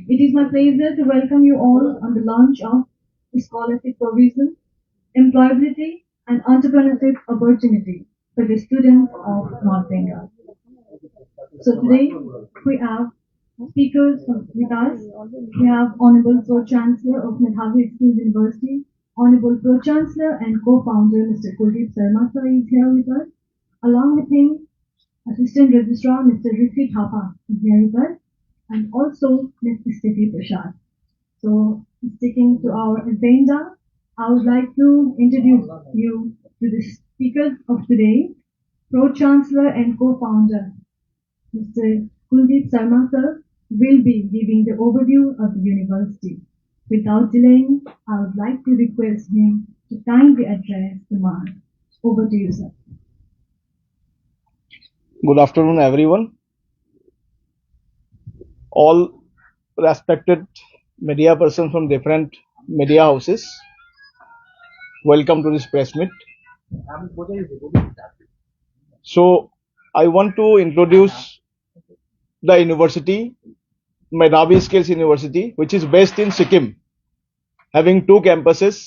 It is my pleasure to welcome you all on the launch of Scholarship Provision, Employability and Entrepreneurship Opportunity for the students of North Bengal. So today we have speakers with us. We have Honorable Pro-Chancellor of Medhavi University, Honorable Pro-Chancellor and Co-founder Mr. Kuldeep Sarma sir is here with us. Along with him, Assistant Registrar Mr. Rishi Thapa is here with us, and also Mr. Steffi Prashad. So, sticking to our agenda, I would like to introduce you to the speakers of today, Pro-Chancellor and Co-founder Mr. Kuldeep Sarma sir will be giving the overview of the university. Without delaying, I would like to request him to kindly address the man. Over to you, sir. Good afternoon, everyone. All respected media persons from different media houses, welcome to this press meet. So, I want to introduce the university, Medhavi Skills University, which is based in Sikkim, having two campuses,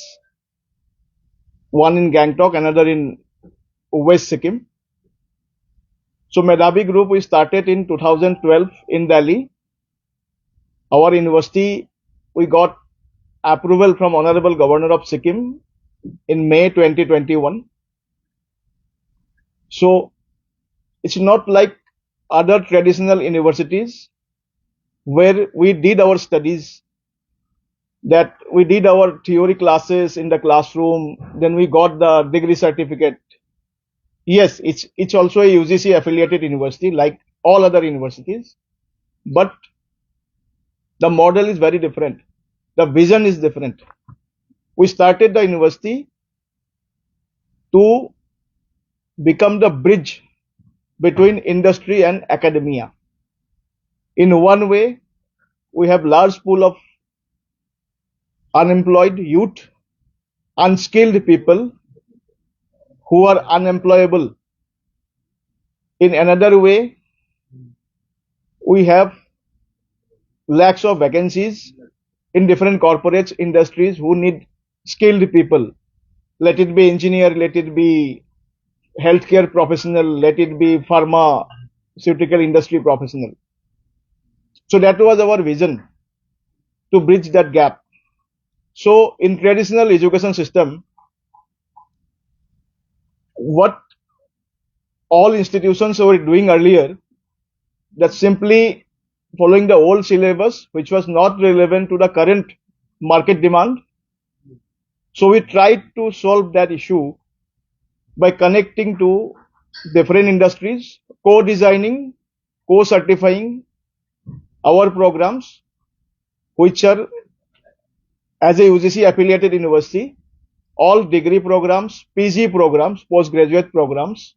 one in Gangtok, another in West Sikkim. So Medhavi Group, we started in 2012 in Delhi. Our university, we got approval from Honorable Governor of Sikkim in May 2021. So it's not like other traditional universities where we did our studies, that we did our theory classes in the classroom, then we got the degree certificate. Yes, it's also a UGC affiliated university like all other universities, but the model is very different. The vision is different. We started the university to become the bridge between industry and academia. In one way, we have large pool of unemployed youth, unskilled people who are unemployable. In another way, we have lakhs of vacancies in different corporates, industries who need skilled people. Let it be engineer, let it be healthcare professional, let it be pharmaceutical industry professional. So that was our vision, to bridge that gap. So in traditional education system, what all institutions were doing earlier, that simply following the old syllabus, which was not relevant to the current market demand. So we tried to solve that issue by connecting to different industries, co-designing, co-certifying our programs, which are as a UGC affiliated university, all degree programs, PG programs, postgraduate programs,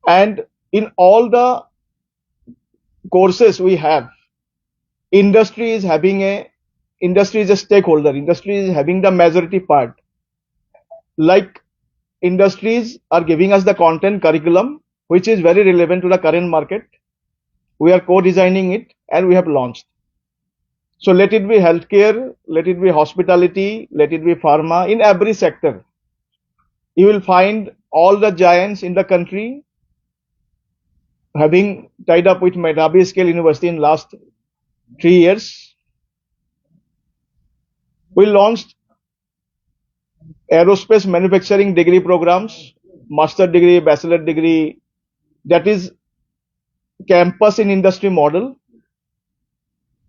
and in all the courses we have, industry is a stakeholder, industry is having the majority part. Like industries are giving us the content curriculum, which is very relevant to the current market. We are co-designing it and we have launched. So let it be healthcare, let it be hospitality, let it be pharma, in every sector. You will find all the giants in the country having tied up with Medhavi Skill University in last 3 years. We launched aerospace manufacturing degree programs, master degree, bachelor degree, that is campus in industry model,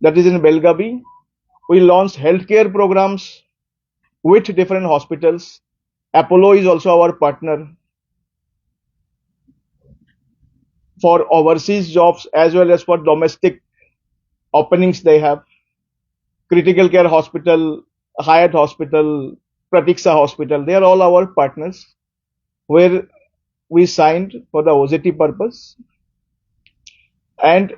that is in Belgavi. We launched healthcare programs with different hospitals. Apollo is also our partner for overseas jobs as well as for domestic openings they have. Critical care hospital, Hyatt hospital, Pratiksha hospital, they are all our partners where we signed for the OJT purpose. And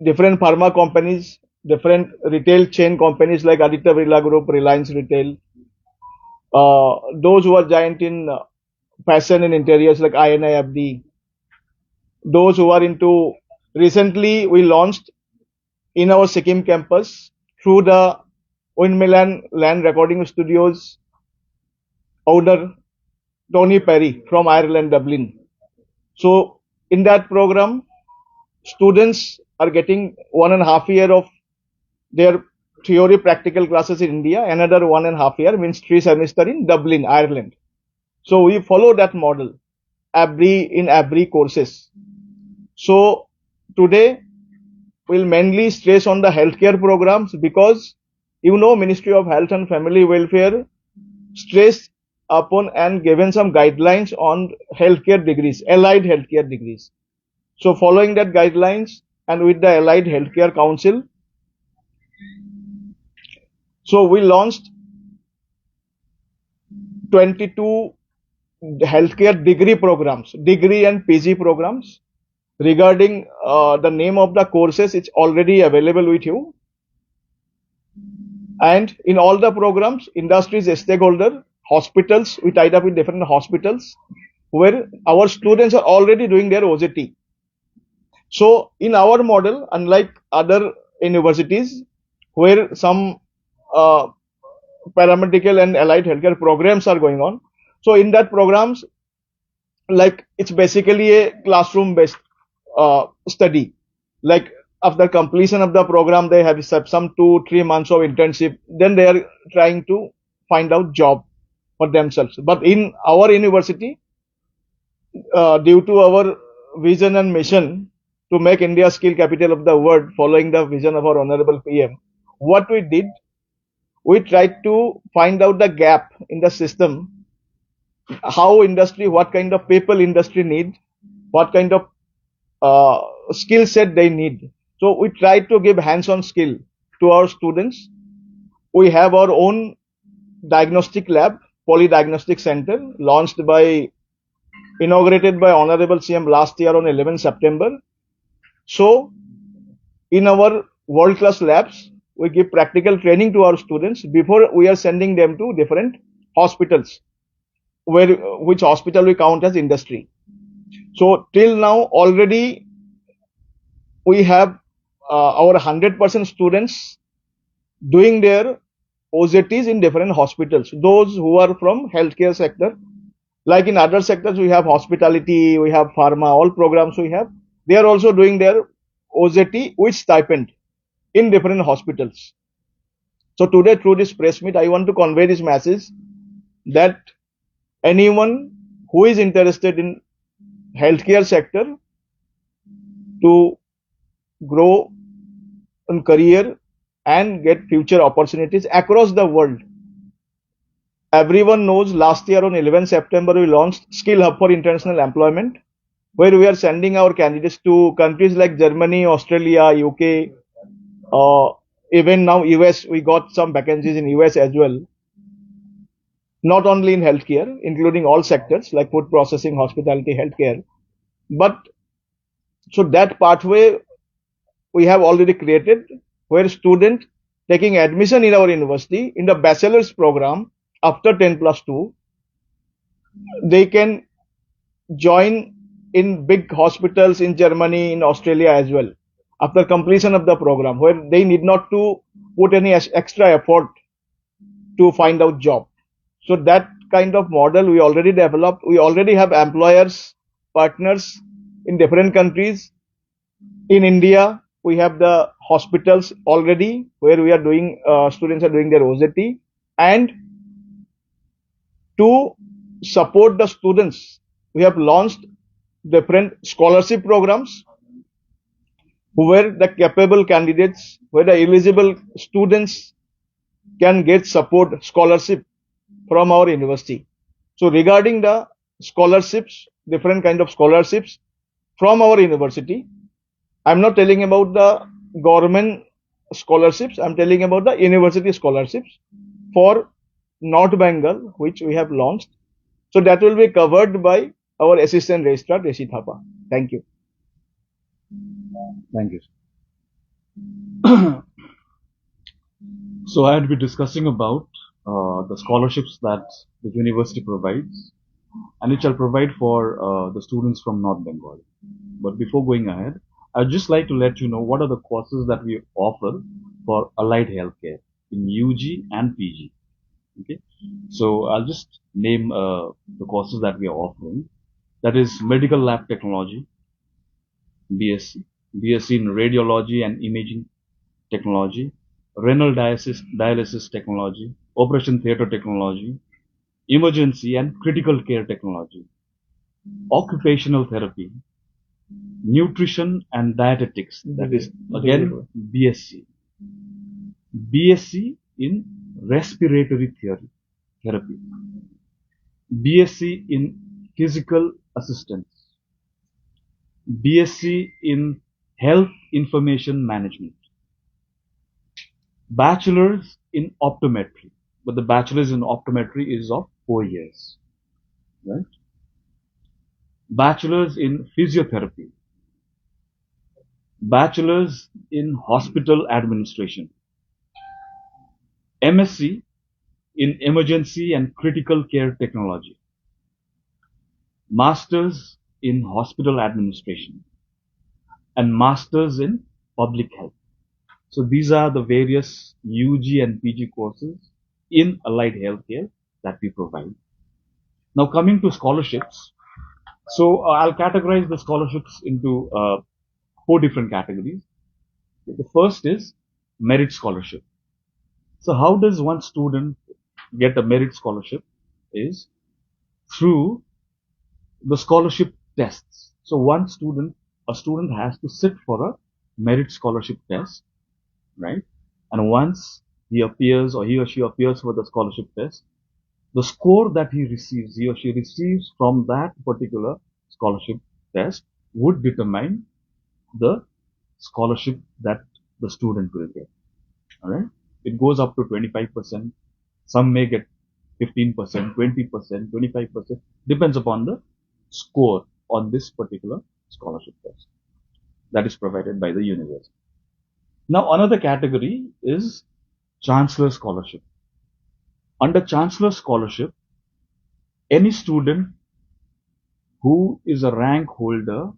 different pharma companies, different retail chain companies like Aditya Birla Group, Reliance Retail, those who are giant in fashion and interiors like INIFD, those who are into, recently we launched in our Sikkim campus through the Windmill and Land Recording Studios owner Tony Perry from Ireland, Dublin. So in that program, students are getting 1.5 year of their theory practical classes in India, another 1.5 year means 3 semesters in Dublin, Ireland. So we follow that model in every courses. So today we'll mainly stress on the healthcare programs because Ministry of Health and Family Welfare stressed upon and given some guidelines on healthcare degrees, allied healthcare degrees. So following that guidelines and with the Allied Healthcare Council, so we launched 22 healthcare degree programs, degree and PG programs. Regarding the name of the courses, it's already available with you. And in all the programs, industry is a stakeholder, hospitals, we tied up with different hospitals where our students are already doing their OJT. So in our model, unlike other universities where some paramedical and allied healthcare programs are going on, so in that programs, like it's basically a classroom based study. Like after completion of the program, they have some 2-3 months of internship. Then they are trying to find out job for themselves. But in our university, due to our vision and mission to make India skill capital of the world, following the vision of our honorable PM, what we did, we tried to find out the gap in the system, how industry, what kind of people industry need, what kind of skill set they need. So we try to give hands-on skill to our students. We have our own diagnostic lab, polydiagnostic center, inaugurated by Honorable CM last year on 11 September. So in our world-class labs, we give practical training to our students before we are sending them to different hospitals, which hospital we count as industry. So till now already we have our 100% students doing their OJTs in different hospitals. Those who are from healthcare sector, like in other sectors, we have hospitality, we have pharma, all programs we have. They are also doing their OJT with stipend in different hospitals. So today through this press meet, I want to convey this message that anyone who is interested in healthcare sector to grow in career and get future opportunities across the world. Everyone knows last year on 11 September we launched Skill Hub for International Employment, where we are sending our candidates to countries like Germany, Australia, UK, even now US. We got some vacancies in US as well. Not only in healthcare, including all sectors like food processing, hospitality, healthcare. But so that pathway we have already created where student taking admission in our university in the bachelor's program after 10+2, they can join in big hospitals in Germany, in Australia as well after completion of the program, where they need not to put any extra effort to find out job. So that kind of model we already developed. We already have employers, partners in different countries. In India, we have the hospitals already where we are doing, students are doing their OJT. And to support the students, we have launched different scholarship programs where the capable candidates, where the eligible students can get support scholarship from our university. So regarding the scholarships, different kind of scholarships from our university, I'm not telling about the government scholarships, I'm telling about the university scholarships for North Bengal, which we have launched. So that will be covered by our assistant registrar, Rishi Thapa. Thank you. Thank you. So I had been discussing about the scholarships that the university provides, and it shall provide for the students from North Bengal. But before going ahead, I'd just like to let you know what are the courses that we offer for allied healthcare in UG and PG. Okay, so I'll just name the courses that we are offering. That is medical lab technology, BSc, BSc in radiology and imaging technology, renal dialysis technology, operation theatre technology, emergency and critical care technology, occupational therapy, nutrition and dietetics. That is again BSc, BSc in respiratory therapy, BSc in physical assistance, BSc in health information management, bachelor's in optometry, but the bachelor's in optometry is of 4 years, right? Bachelor's in physiotherapy, bachelor's in hospital administration, MSc in emergency and critical care technology, master's in hospital administration, and master's in public health. So these are the various UG and PG courses in allied healthcare that we provide. Now coming to scholarships, so I'll categorize the scholarships into 4 different categories. The first is merit scholarship. So how does one student get a merit scholarship? Is through the scholarship tests. So a student has to sit for a merit scholarship test, right? And once he or she appears for the scholarship test, the score that he or she receives from that particular scholarship test would determine the scholarship that the student will get. All right. It goes up to 25%. Some may get 15%, 20%, 25%. Depends upon the score on this particular scholarship test that is provided by the university. Now, another category is Chancellor Scholarship. Under Chancellor Scholarship, any student who is a rank holder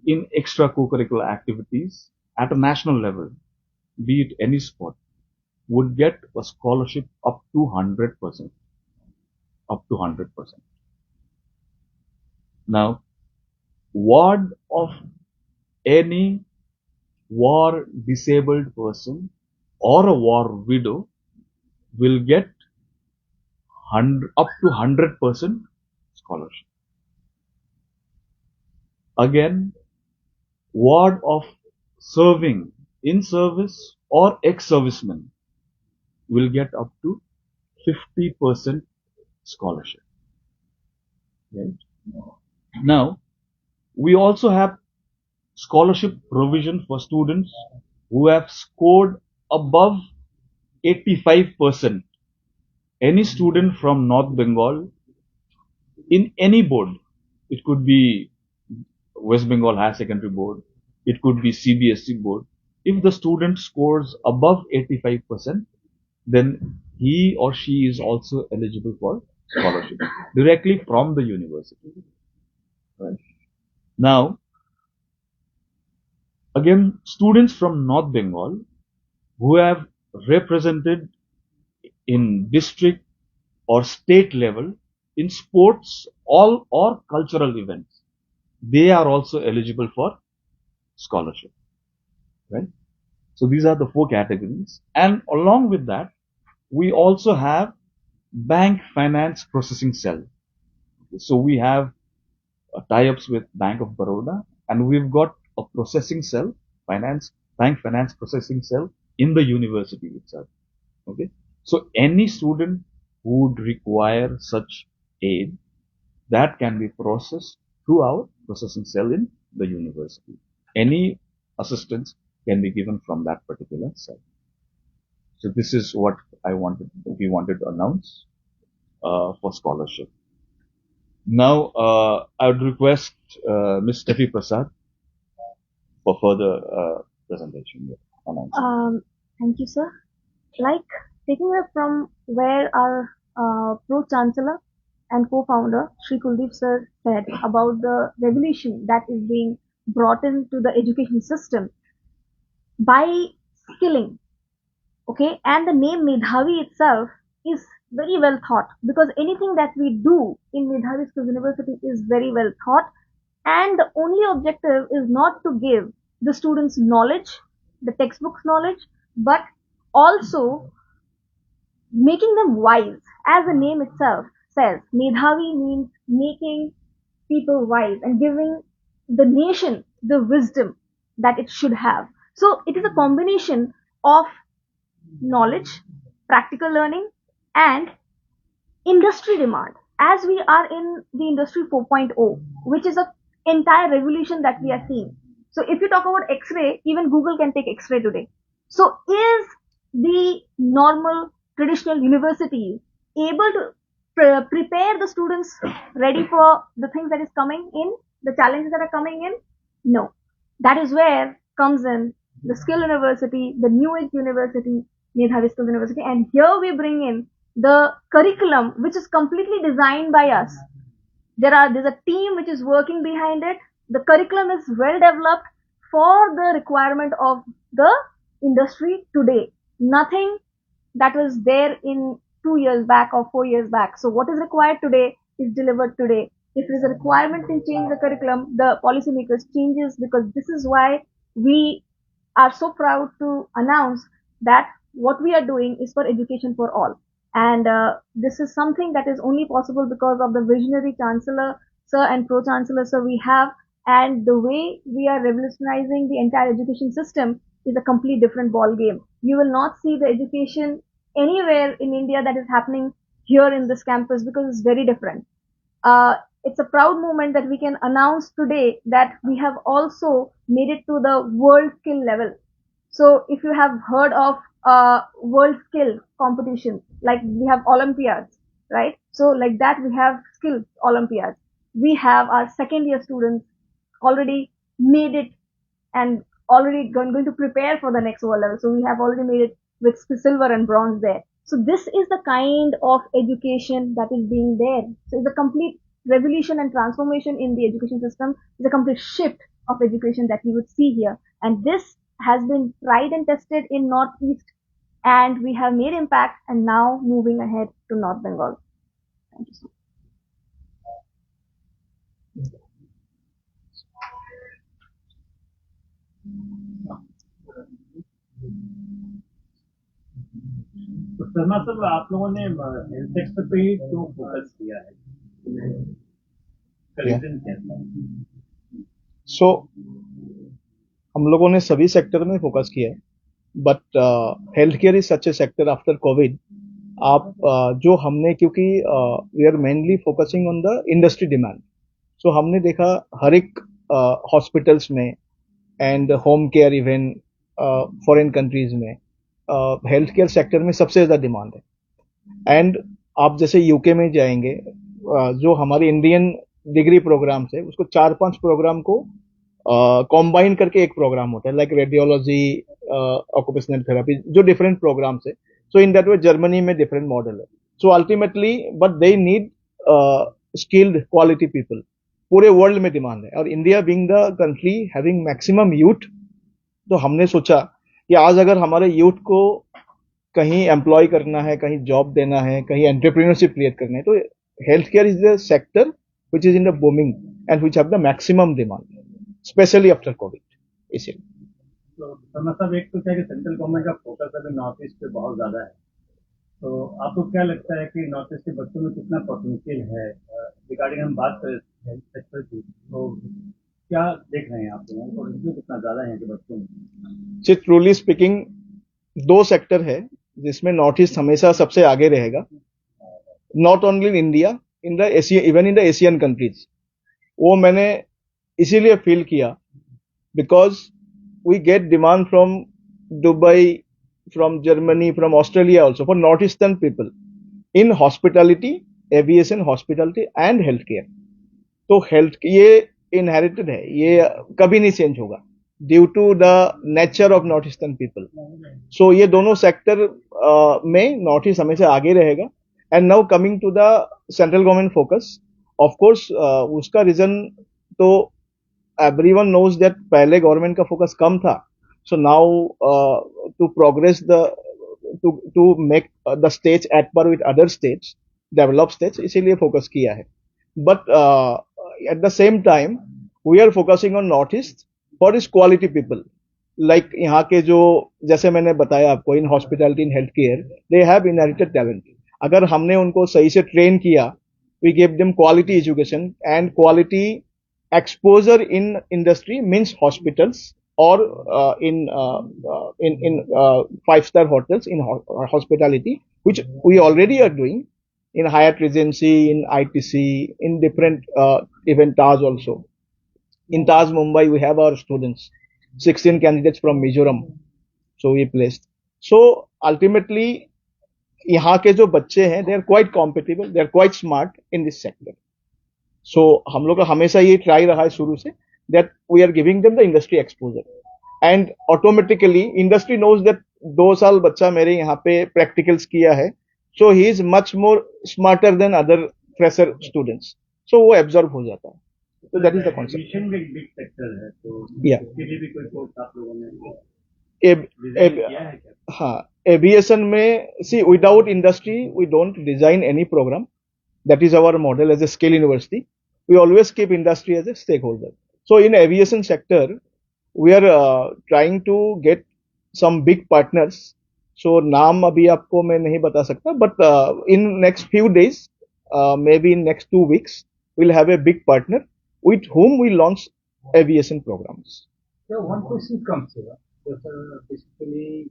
in extracurricular activities at a national level, be it any sport, would get a scholarship up to 100%. Up to 100%. Now, ward of any war disabled person or a war widow will get up to 100% scholarship. Again, ward of serving in service or ex-servicemen will get up to 50% scholarship. Right? Now, we also have scholarship provision for students who have scored above 85%. Any student from North Bengal in any board, it could be West Bengal Higher Secondary Board, it could be CBSE board. If the student scores above 85%, then he or she is also eligible for scholarship directly from the university. Right? Now, again, students from North Bengal who have represented in district or state level in sports all or cultural events, they are also eligible for scholarship. Right? So these are the 4 categories. And along with that, we also have bank finance processing cell. So we have tie-ups with Bank of Baroda, and we've got a processing cell, bank finance processing cell in the university itself. Okay. So any student who would require such aid, that can be processed through our processing cell in the university. Any assistance can be given from that particular cell. So this is what we wanted to announce for scholarship. Now, I would request Ms. Steffi Prasad for further presentation. Thank you, sir. Like taking up from where our Pro Chancellor and co-founder Sri Kuldeep sir said about the revolution that is being brought into the education system by skilling. Okay, and the name Medhavi itself is very well thought, because anything that we do in Medhavi Schools University is very well thought, and the only objective is not to give the students knowledge, the textbooks knowledge, but also making them wise. As the name itself says, Medhavi means making people wise and giving the nation the wisdom that it should have. So it is a combination of knowledge, practical learning, and industry demand. As we are in the industry 4.0, which is a entire revolution that we are seeing. So if you talk about X-ray, even Google can take X-ray today. So is the normal traditional universities able to prepare the students ready for the things that is coming in, the challenges that are coming in? No. That is where comes in the skill university, the new age university, Medhavi Skills University, and here we bring in the curriculum, which is completely designed by us. There's a team which is working behind it. The curriculum is well developed for the requirement of the industry today. Nothing that was there in 2 years back or 4 years back. So what is required today is delivered today. If there is a requirement to change the curriculum, the policymakers changes, because this is why we are so proud to announce that what we are doing is for education for all. And this is something that is only possible because of the visionary chancellor, sir, and pro-chancellor, sir, we have. And the way we are revolutionizing the entire education system is a complete different ball game. You will not see the education anywhere in India that is happening here in this campus, because it's very different. It's a proud moment that we can announce today that we have also made it to the world skill level. So if you have heard of world skill competition, like we have Olympiads, right? So like that we have skill Olympiads. We have our second year students already made it and already going to prepare for the next world level. So we have already made it with silver and bronze there. So this is the kind of education that is being there. So it's a complete revolution and transformation in the education system. It's a complete shift of education that we would see here. And this has been tried and tested in Northeast, and we have made impact, and now moving ahead to North Bengal. Thank you so much. तो शर्मा साहब, आप लोगों ने health sector पे ही क्यों focus किया है? Reason क्या था? सो हम लोगों ने सभी सेक्टर में फोकस किया है, but health care is such a sector after COVID. आप जो हमने, क्योंकि we are mainly focusing on the industry demand, so हमने देखा हर एक हॉस्पिटल्स में and home care even foreign countries में हेल्थ केयर सेक्टर में सबसे ज़्यादा डिमांड है. एंड आप जैसे यूके में जाएंगे, जो हमारे इंडियन डिग्री प्रोग्राम्स है उसको 4-5 प्रोग्राम को कॉम्बाइन करके एक प्रोग्राम होता है, लाइक रेडियोलॉजी, ऑक्यूपेशनल थेरेपी, जो डिफरेंट प्रोग्राम्स है. सो इन दैट वे जर्मनी में डिफरेंट मॉडल है. So ultimately but they need skilled quality people. पूरे वर्ल्ड में डिमांड है, और India being the country having maximum youth, तो हमने सोचा कि आज अगर हमारे यूथ को कहीं एम्प्लॉय करना है, कहीं जॉब देना है, कहीं एंटरप्रेन्योरशिप क्रिएट करना है, तो health care is the sector which is in the booming and which have the maximum demand, specially after Covid. इसीलिए तो शर्मा साहब, एक तो क्या कि सेंट्रल गवर्नमेंट का फोकस अभी नॉर्थ ईस्ट पे बहुत ज्यादा है, तो आपको क्या लगता है कि नॉर्थ ईस्ट के बच्चों में कितना पोटेंशियल है? रिगार्डिंग हम बात करें हेल्थ सेक्टर की, तो क्या देख रहे हैं आप लोग, पोटेंशियल कितना ज्यादा है यहाँ के बच्चों में? ट्रूली स्पीकिंग, 2 सेक्टर है जिसमें नॉर्थ ईस्ट हमेशा सबसे आगे रहेगा. Not only in India, in the Asia, even in the Asian countries. वो मैंने इसीलिए फील किया because we get demand from Dubai, from Germany, from Australia also for north eastern people in hospitality, aviation, hospitality and health care. तो health, ये inherited है, ये कभी नहीं चेंज होगा due to the nature of north eastern people. So ये दोनों sector में नॉर्थ ईस्ट हमेशा आगे रहेगा. And now coming to the central government focus, of course उसका रीजन तो everyone knows that पहले गवर्नमेंट का फोकस कम था, so now to progress the to make the states at par with other states, developed states, इसीलिए focus किया है. But at the same time we are focusing on north east for its quality people. Like यहाँ के जो, जैसे मैंने बताया आपको, in hospitality in health care they have inherited talent. अगर हमने उनको सही से ट्रेन किया, we give them quality education and quality exposure in industry means hospitals or in 5-star hotels in hospitality, which we already are doing in Hyatt Regency, in ITC, in different even Taj also. In Taj Mumbai we have our students, 16 candidates from Mizoram, so we placed. So ultimately यहाँ के जो बच्चे हैं they are quite compatible, they are quite smart in this sector. So हम लोग का हमेशा ये ट्राई रहा है शुरू से that we are giving them the industry exposure, and automatically industry knows that 2 साल बच्चा मेरे यहाँ पे practicals किया है, so he is much more smarter than other fresher students, so वो absorb हो जाता है. So that is the concept. Aviation भी एक बिग सेक्टर है, तो Yeah. इसके लिए भी कोई कोर्स आप लोगों ने एब, किया है क्या? हाँ, एविएशन में see without industry we don't design any program. That is our model as a scale university. We always keep industry as a stakeholder. So in aviation sector, we are trying to get some big partners. So नाम अभी आपको मैं नहीं बता सकता, but in next few days, maybe in next 2 weeks, we'll have a big partner with whom we launch aviation programs. So one question comes here. Basically,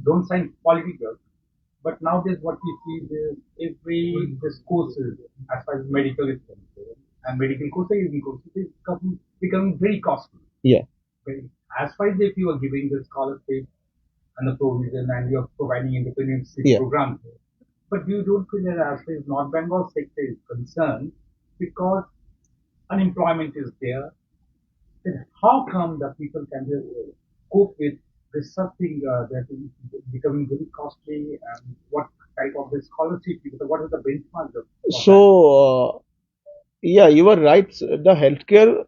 don't sign quality drugs. But nowadays, what we see is this courses, as far as medical is concerned, and medical courses is becoming very costly. Yeah. As far as if you are giving the scholarship and the provision and you are providing entrepreneurship Yeah. programs, but you don't feel that as far as North Bengal sector is concerned, because unemployment is there, then how come the people can cope with this something that is becoming very costly, and what type of the scholarship, what is the benchmark of So, yeah, you are right. The healthcare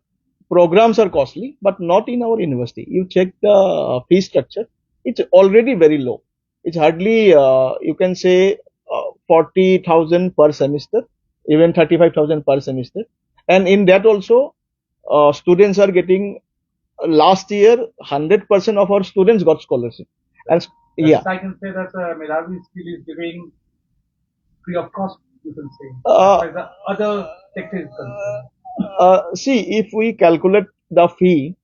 programs are costly, but not in our university. You check the fee structure, it's already very low. It's hardly, you can say, 40,000 per semester, even 35,000 per semester. And in that also, students are getting, last year, 100% of our students got scholarship. And yeah. I can say that Medhavi skill is giving free of cost, you can say, as Uh, far as the other sector is concerned. See, if we calculate the fee,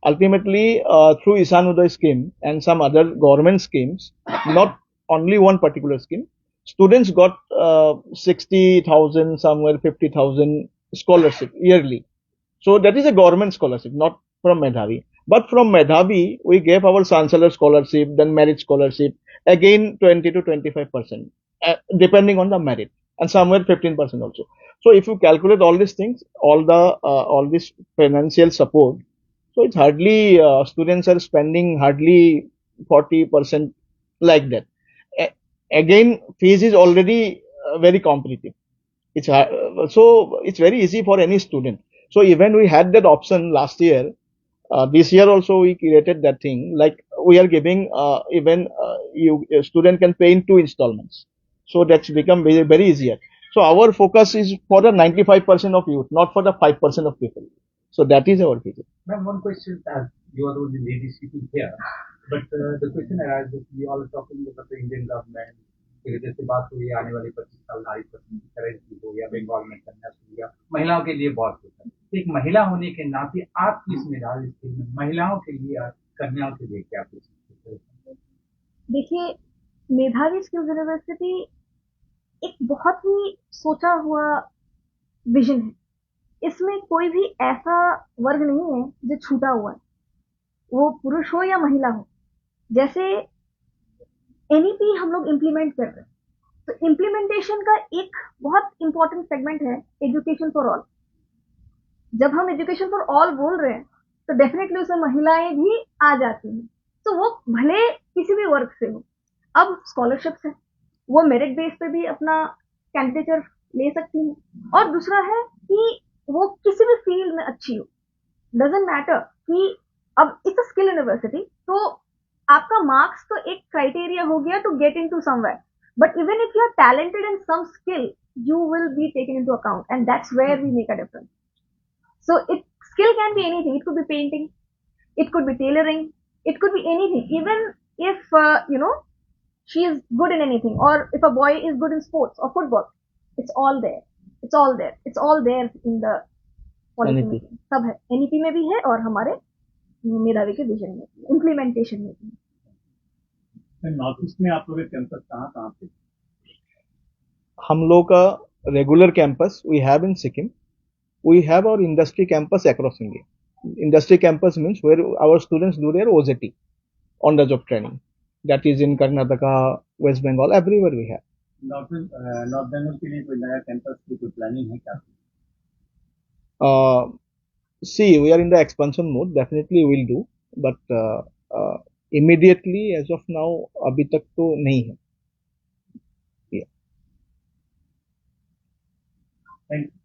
ultimately through Isan Uday scheme and some other government schemes, not only one particular scheme, students got 60,000, somewhere 50,000 scholarship yearly. So that is a government scholarship, not from Medhavi. But from Medhavi, we gave our chancellor scholarship, then merit scholarship, again 20 to 25%, depending on the merit, and somewhere 15% also. So if you calculate all these things, all this financial support, so it's hardly students are spending hardly 40% like that. Again, fees is already very competitive. So it's very easy for any student. So even we had that option last year. This year also we created that thing. Like we are giving even a student can pay in 2 installments. So that's become very, very easier. So our focus is for the 95% of youth, not for the 5% of people. So that is our vision. Ma'am, one question, as you are the only lady speaking here, but the question arises, we all are talking about the Indian government, जैसे बात हुई आने वाली 25 साल नारी की currency हो या बंगाल में कन्याश्री या महिलाओं के लिए बहुत होता है. एक महिला होने के नाते आपकी इस मेधावी स्कीम में महिलाओं के लिए, कन्याओं के लिए क्या कुछ? देखिए, मेधावी स्किल्स यूनिवर्सिटी एक बहुत ही सोचा हुआ विजन है. इसमें कोई भी ऐसा वर्ग नहीं है जो छूटा हुआ है, वो पुरुष हो या महिला हो. जैसे एनईपी हम लोग इम्प्लीमेंट कर रहे हैं, तो इम्प्लीमेंटेशन का एक बहुत इंपॉर्टेंट सेगमेंट है एजुकेशन फॉर ऑल. जब हम एजुकेशन फॉर ऑल बोल रहे हैं तो डेफिनेटली उसमें महिलाएं भी आ जाती हैं. तो वो भले किसी भी वर्ग से हो. अब स्कॉलरशिप्स है, वो मेरिट बेस पे भी अपना कैंडिडेचर ले सकती हैं. और दूसरा है कि वो किसी भी फील्ड में अच्छी हो, डजेंट मैटर कि अब इट्स अ स्किल यूनिवर्सिटी, तो आपका मार्क्स तो एक क्राइटेरिया हो गया to get into somewhere, but even if you are talented in some skill, you will be taken into account, and that's where we make a difference. So it skill can be anything. It could be painting, it could be tailoring, it could be anything. Even if she is good in anything, or if a boy is good in sports or football, it's all there. It's all there. It's all there in the policy NEP. making. सब है, NEP में भी है और हमारे मेधावी के vision में, इम्प्लीमेंटेशन में भी। नॉर्थ ईस्ट में आप लोग के कैंपस कहाँ कहाँ पे? हम लोग का regular campus we have in Sikkim. We have our industry campus across India. Industry campus means where our students do their OJT, on the job training. That is in Karnataka, West Bengal, everywhere we have. North Bengal के लिए कोई नया campus की कोई planning है क्या? See, we are in the expansion mode. Definitely we'll do, but immediately as of now, अभी तक तो नहीं है. Thank you.